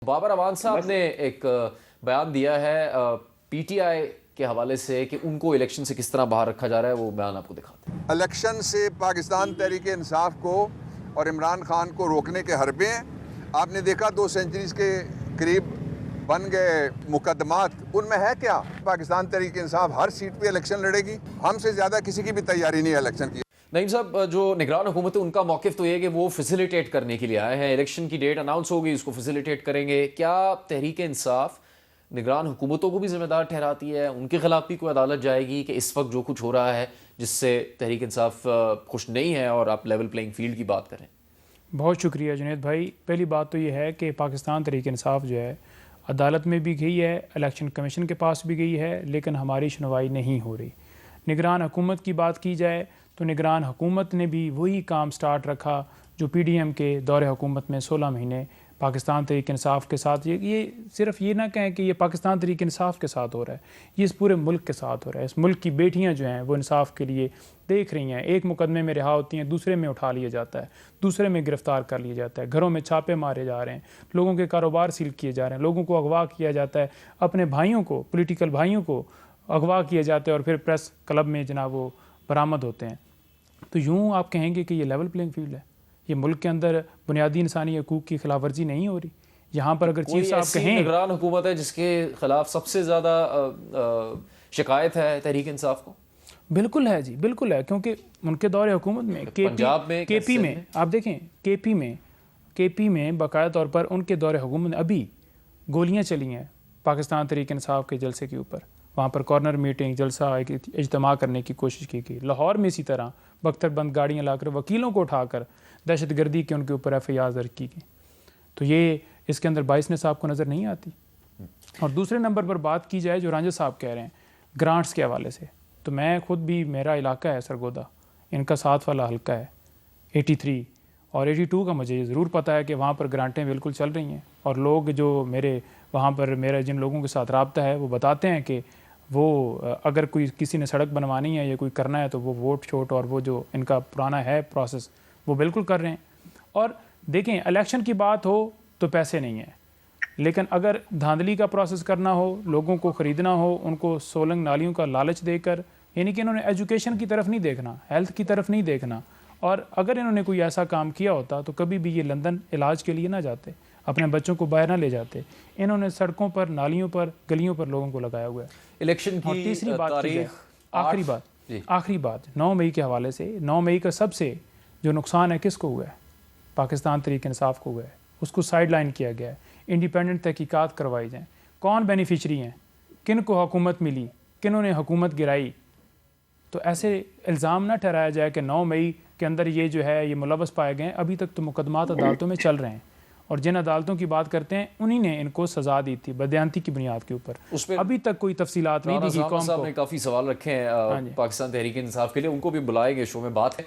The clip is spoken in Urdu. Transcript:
بابر امان صاحب نے ایک بیان دیا ہے پی ٹی آئی کے حوالے سے کہ ان کو الیکشن سے کس طرح باہر رکھا جا رہا ہے، وہ بیان آپ کو دکھاتے ہیں۔ الیکشن سے پاکستان تحریک انصاف کو اور عمران خان کو روکنے کے حربے ہیں۔ آپ نے دیکھا 2 سینچریز کے قریب بن گئے مقدمات، ان میں ہے کیا؟ پاکستان تحریک انصاف ہر سیٹ پہ الیکشن لڑے گی، ہم سے زیادہ کسی کی بھی تیاری نہیں ہے الیکشن کی۔ نعیم صاحب، جو نگران حکومت ہے ان کا موقف تو یہ ہے کہ وہ فیسیلیٹیٹ کرنے کے لیے آئے ہیں، الیکشن کی ڈیٹ اناؤنس ہوگی، اس کو فیسیلیٹیٹ کریں گے۔ کیا تحریک انصاف نگران حکومتوں کو بھی ذمہ دار ٹھہراتی ہے؟ ان کے خلاف بھی کوئی عدالت جائے گی کہ اس وقت جو کچھ ہو رہا ہے جس سے تحریک انصاف خوش نہیں ہے اور آپ لیول پلینگ فیلڈ کی بات کریں؟ بہت شکریہ جنید بھائی۔ پہلی بات تو یہ ہے کہ پاکستان تحریک انصاف جو ہے عدالت میں بھی گئی ہے، الیکشن کمیشن کے پاس بھی گئی ہے، لیکن ہماری سنوائی نہیں ہو رہی۔ نگران حکومت کی بات کی جائے تو نگران حکومت نے بھی وہی کام سٹارٹ رکھا جو پی ڈی ایم کے دور حکومت میں 16 مہینے پاکستان تحریک انصاف کے ساتھ، یہ صرف یہ نہ کہیں کہ یہ پاکستان تحریک انصاف کے ساتھ ہو رہا ہے، یہ اس پورے ملک کے ساتھ ہو رہا ہے۔ اس ملک کی بیٹیاں جو ہیں وہ انصاف کے لیے دیکھ رہی ہیں، ایک مقدمے میں رہا ہوتی ہیں، دوسرے میں اٹھا لیا جاتا ہے، دوسرے میں گرفتار کر لیا جاتا ہے، گھروں میں چھاپے مارے جا رہے ہیں، لوگوں کے کاروبار سیل کیے جا رہے ہیں، لوگوں کو اغوا کیا جاتا ہے، اپنے بھائیوں کو، پولیٹیکل بھائیوں کو اغوا کیا جاتا ہے اور پھر پریس کلب میں جناب وہ برآمد ہوتے ہیں۔ تو یوں آپ کہیں گے کہ یہ لیول پلینگ فیلڈ ہے؟ یہ ملک کے اندر بنیادی انسانی حقوق کی خلاف ورزی نہیں ہو رہی؟ یہاں پر اگر چیف صاحب کہیں نگران حکومت ہے جس کے خلاف سب سے زیادہ شکایت ہے تحریک انصاف کو؟ بالکل ہے جی، بالکل ہے، کیونکہ ان کے دور حکومت میں پنجاب میں کے پی میں آپ دیکھیں، کے پی میں باقاعدہ طور پر ان کے دور حکومت میں ابھی گولیاں چلی ہیں پاکستان تحریک انصاف کے جلسے کے اوپر، وہاں پر کارنر میٹنگ جلسہ اجتماع کرنے کی کوشش کی گئی۔ لاہور میں اسی طرح بختر بند گاڑیاں لا کر وکیلوں کو اٹھا کر دہشت گردی کے ان کے اوپر ایف آئی آر درج کی گئی۔ تو یہ اس کے اندر باعث صاحب کو نظر نہیں آتی۔ اور دوسرے نمبر پر بات کی جائے جو رانجہ صاحب کہہ رہے ہیں گرانٹس کے حوالے سے، تو میں خود بھی، میرا علاقہ ہے سرگودا، ان کا 7 والا حلقہ ہے 83 اور 82 کا مجھے یہ ضرور پتہ ہے کہ وہاں پر گرانٹیں بالکل چل رہی ہیں، اور لوگ جو میرے وہاں پر میرا جن لوگوں کے ساتھ رابطہ ہے وہ بتاتے ہیں کہ وہ اگر کوئی کسی نے سڑک بنوانی ہے یا کوئی کرنا ہے تو وہ ووٹ چھوٹ اور وہ جو ان کا پرانا ہے پروسیس وہ بالکل کر رہے ہیں۔ اور دیکھیں، الیکشن کی بات ہو تو پیسے نہیں ہیں، لیکن اگر دھاندلی کا پروسیس کرنا ہو، لوگوں کو خریدنا ہو، ان کو سولنگ نالیوں کا لالچ دے کر، یعنی کہ انہوں نے ایجوکیشن کی طرف نہیں دیکھنا، ہیلتھ کی طرف نہیں دیکھنا، اور اگر انہوں نے کوئی ایسا کام کیا ہوتا تو کبھی بھی یہ لندن علاج کے لیے نہ جاتے، اپنے بچوں کو باہر نہ لے جاتے۔ انہوں نے سڑکوں پر، نالیوں پر، گلیوں پر لوگوں کو لگایا ہوا ہے۔ الیکشن اور کی تیسری بات تاریخ، آخری بات 9 مئی کے حوالے سے، 9 مئی کا سب سے جو نقصان ہے کس کو ہوا ہے؟ پاکستان تحریک انصاف کو ہوا ہے، اس کو سائیڈ لائن کیا گیا ہے۔ انڈیپینڈنٹ تحقیقات کروائی جائیں، کون بینیفیشری ہیں، کن کو حکومت ملی، کنہوں نے حکومت گرائی۔ تو ایسے الزام نہ ٹھہرایا جائے کہ 9 مئی کے اندر یہ جو ہے یہ ملوث پائے گئے ہیں۔ ابھی تک تو مقدمات عدالتوں میں چل رہے ہیں، اور جن عدالتوں کی بات کرتے ہیں انہی نے ان کو سزا دی تھی بدیانتی کی بنیاد کے اوپر، اس پہ ابھی تک کوئی تفصیلات نہیں دی گئی قوم صاحب کو۔ نے کافی سوال رکھے ہیں پاکستان تحریک انصاف کے لیے، ان کو بھی بلائیں گے، شو میں بات ہے۔